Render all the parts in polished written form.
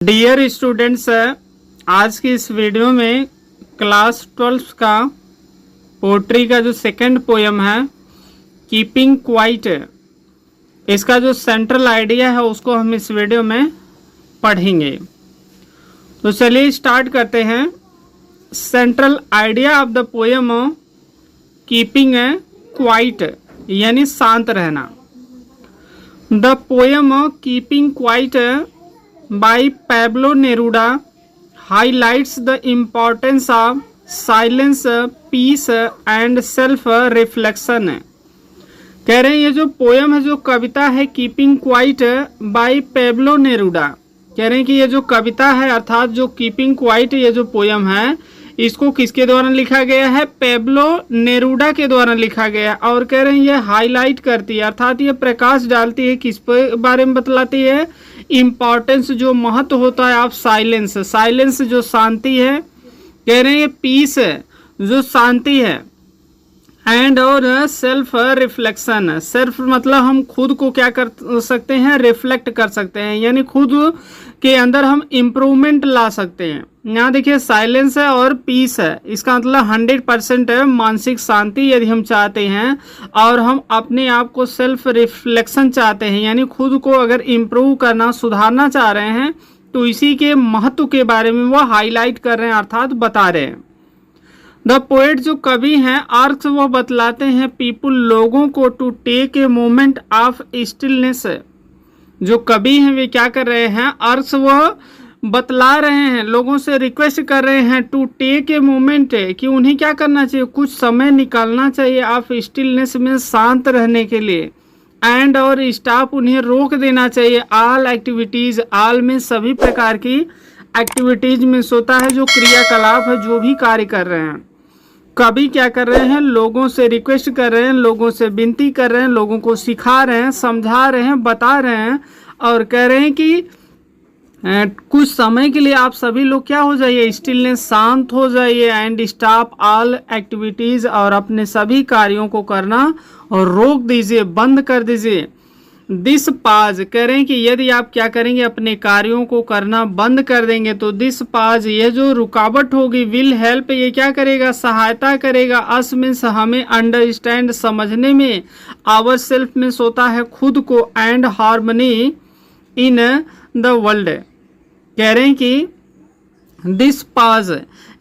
Dear students, आज की इस वीडियो में क्लास 12 का पोट्री का जो सेकंड पोयम है कीपिंग क्वाइट, इसका जो सेंट्रल आइडिया है उसको हम इस वीडियो में पढ़ेंगे। तो चलिए स्टार्ट करते हैं। Central idea of the poem keeping quiet यानी शांत रहना। The poem keeping quiet by Pablo Neruda highlights the importance of silence, peace and self reflection। कह रहे हैं ये जो पोयम है, जो कविता है कीपिंग क्वाइट बाय पेब्लो नेरूडा, कह रहे हैं कि ये जो कविता है अर्थात जो कीपिंग क्वाइट ये जो पोयम है इसको किसके द्वारा लिखा गया है? पेब्लो नेरूडा के द्वारा लिखा गया। और कह रहे हैं ये हाईलाइट करती है अर्थात ये प्रकाश डालती है, किस बारे में बतलाती है? इम्पॉर्टेंस, जो महत्व होता है ऑफ साइलेंस, साइलेंस जो शांति है, कह रहे हैं पीस जो शांति है, एंड और सेल्फ रिफ्लेक्शन। सेल्फ मतलब हम खुद को क्या कर सकते हैं? रिफ्लेक्ट कर सकते हैं, यानी खुद के अंदर हम इम्प्रूवमेंट ला सकते हैं। यहाँ देखिए साइलेंस है और पीस है, इसका मतलब 100% मानसिक शांति यदि हम चाहते हैं और हम अपने आप को सेल्फ रिफ्लेक्शन चाहते हैं, यानी खुद को अगर इम्प्रूव करना, सुधारना चाह रहे हैं, तो इसी के महत्व के बारे में वो हाईलाइट कर रहे हैं अर्थात बता रहे हैं। द पोएट जो कवि हैं आर्क्स वो बतलाते हैं पीपुल लोगों को to take a moment of stillness. जो कवि हैं वे क्या कर रहे हैं? आर्क्स वो बतला रहे हैं, लोगों से रिक्वेस्ट कर रहे हैं टू टेक ए मोमेंट, कि उन्हें क्या करना चाहिए? कुछ समय निकालना चाहिए ऑफ स्टिलनेस में शांत रहने के लिए, एंड और स्टॉप उन्हें रोक देना चाहिए ऑल एक्टिविटीज, ऑल में सभी प्रकार की एक्टिविटीज में सोता है जो क्रियाकलाप है, जो भी कार्य कर रहे हैं। कवि क्या कर रहे हैं? लोगों से रिक्वेस्ट कर रहे हैं, लोगों से विनती कर रहे हैं, लोगों को सिखा रहे हैं, समझा रहे हैं, बता रहे हैं और कह रहे हैं कि कुछ समय के लिए आप सभी लोग क्या हो जाइए? स्टिलनेस, शांत हो जाइए, एंड स्टॉप ऑल एक्टिविटीज, और अपने सभी कार्यों को करना और रोक दीजिए, बंद कर दीजिए। दिस पाज, कह रहे हैं कि यदि आप क्या करेंगे? अपने कार्यों को करना बंद कर देंगे तो दिस पाज, ये जो रुकावट होगी, विल हेल्प, ये क्या करेगा? सहायता करेगा। अस मीन्स हमें, अंडरस्टैंड समझने में, आवर सेल्फ में सोता है खुद को, and harmony in the world. कह रहे हैं कि दिस पाज,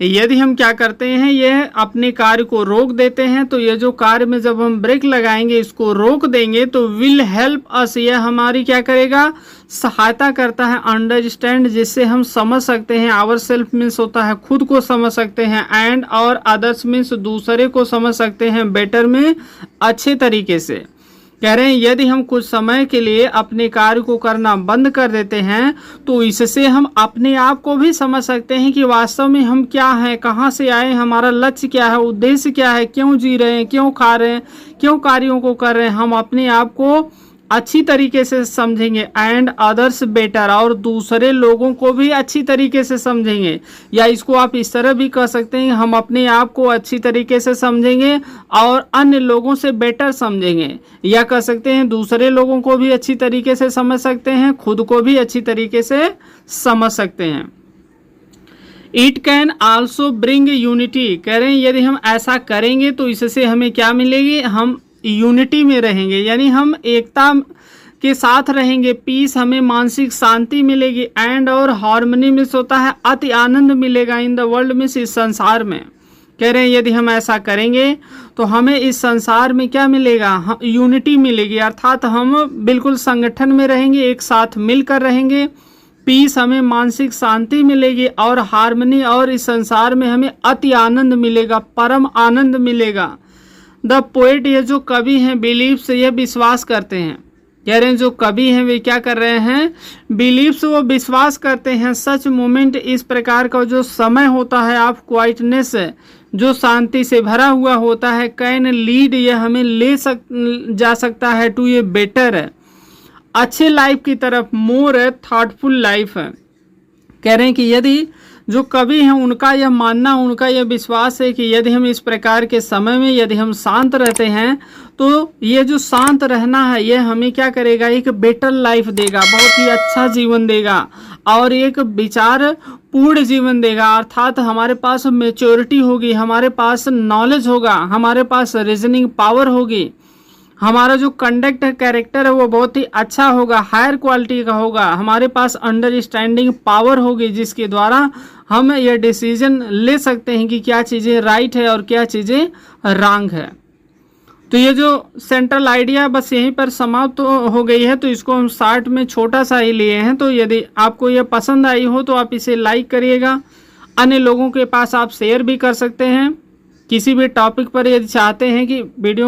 यदि हम क्या करते हैं? ये अपने कार्य को रोक देते हैं, तो ये जो कार्य में जब हम ब्रेक लगाएंगे, इसको रोक देंगे, तो विल हेल्प अस, ये हमारी क्या करेगा? सहायता करता है। अंडरस्टैंड, जिससे हम समझ सकते हैं, आवर सेल्फ मीन्स होता है खुद को समझ सकते हैं, एंड और अदर्स मीन्स दूसरे को समझ सकते हैं, बेटर में अच्छे तरीके से। कह रहे हैं यदि हम कुछ समय के लिए अपने कार्य को करना बंद कर देते हैं तो इससे हम अपने आप को भी समझ सकते हैं कि वास्तव में हम क्या हैं, कहाँ से आए, हमारा लक्ष्य क्या है, उद्देश्य क्या है, क्यों जी रहे हैं, क्यों खा रहे हैं, क्यों कार्यों को कर रहे हैं। हम अपने आप को अच्छी तरीके से समझेंगे, एंड अदर्स बेटर, और दूसरे लोगों को भी अच्छी तरीके से समझेंगे। या इसको आप इस तरह भी कह सकते हैं, हम अपने आप को अच्छी तरीके से समझेंगे और अन्य लोगों से बेटर समझेंगे, या कह सकते हैं दूसरे लोगों को भी अच्छी तरीके से समझ सकते हैं, खुद को भी अच्छी तरीके से समझ सकते हैं। It can also bring unity, कह रहे हैं यदि हम ऐसा करेंगे तो इससे हमें क्या मिलेगी? हम यूनिटी में रहेंगे, यानी हम एकता के साथ रहेंगे। पीस, हमें मानसिक शांति मिलेगी, एंड और हार्मनी में होता है अति आनंद मिलेगा इन द वर्ल्ड में, इस संसार में। कह रहे हैं यदि हम ऐसा करेंगे तो हमें इस संसार में क्या मिलेगा? यूनिटी मिलेगी, अर्थात हम बिल्कुल संगठन में रहेंगे, एक साथ मिलकर रहेंगे। पीस, हमें मानसिक शांति मिलेगी, और हार्मनी, और इस संसार में हमें अति आनंद मिलेगा, परम आनंद मिलेगा। द पोएट, ये जो कवि हैं, बिलीव्स, ये विश्वास करते हैं। कह रहे हैं जो कवि हैं वे क्या कर रहे हैं? बिलीव्स, वो विश्वास करते हैं। सच मोमेंट, इस प्रकार का जो समय होता है ऑफ क्वाइटनेस, जो शांति से भरा हुआ होता है, कैन लीड, ये हमें ले जा सकता है टू ए बेटर, अच्छे लाइफ की तरफ, मोर थॉटफुल लाइफ। कह रहे हैं कि यदि जो कवि हैं उनका यह मानना, उनका यह विश्वास है कि यदि हम इस प्रकार के समय में यदि हम शांत रहते हैं तो ये जो शांत रहना है ये हमें क्या करेगा? एक बेटर लाइफ देगा, बहुत ही अच्छा जीवन देगा और एक विचार पूर्ण जीवन देगा, अर्थात हमारे पास मेच्योरिटी होगी, हमारे पास नॉलेज होगा, हमारे पास रीजनिंग पावर होगी, हमारा जो कंडक्ट है, कैरेक्टर है, वो बहुत ही अच्छा होगा, हायर क्वालिटी का होगा, हमारे पास अंडरस्टैंडिंग पावर होगी, जिसके द्वारा हम ये डिसीजन ले सकते हैं कि क्या चीज़ें राइट है और क्या चीज़ें रॉन्ग है। तो ये जो सेंट्रल आइडिया बस यहीं पर समाप्त हो गई है, तो इसको हम शार्ट में छोटा सा ही लिए हैं। तो यदि आपको ये पसंद आई हो तो आप इसे लाइक करिएगा, अन्य लोगों के पास आप शेयर भी कर सकते हैं। किसी भी टॉपिक पर यदि चाहते हैं कि वीडियो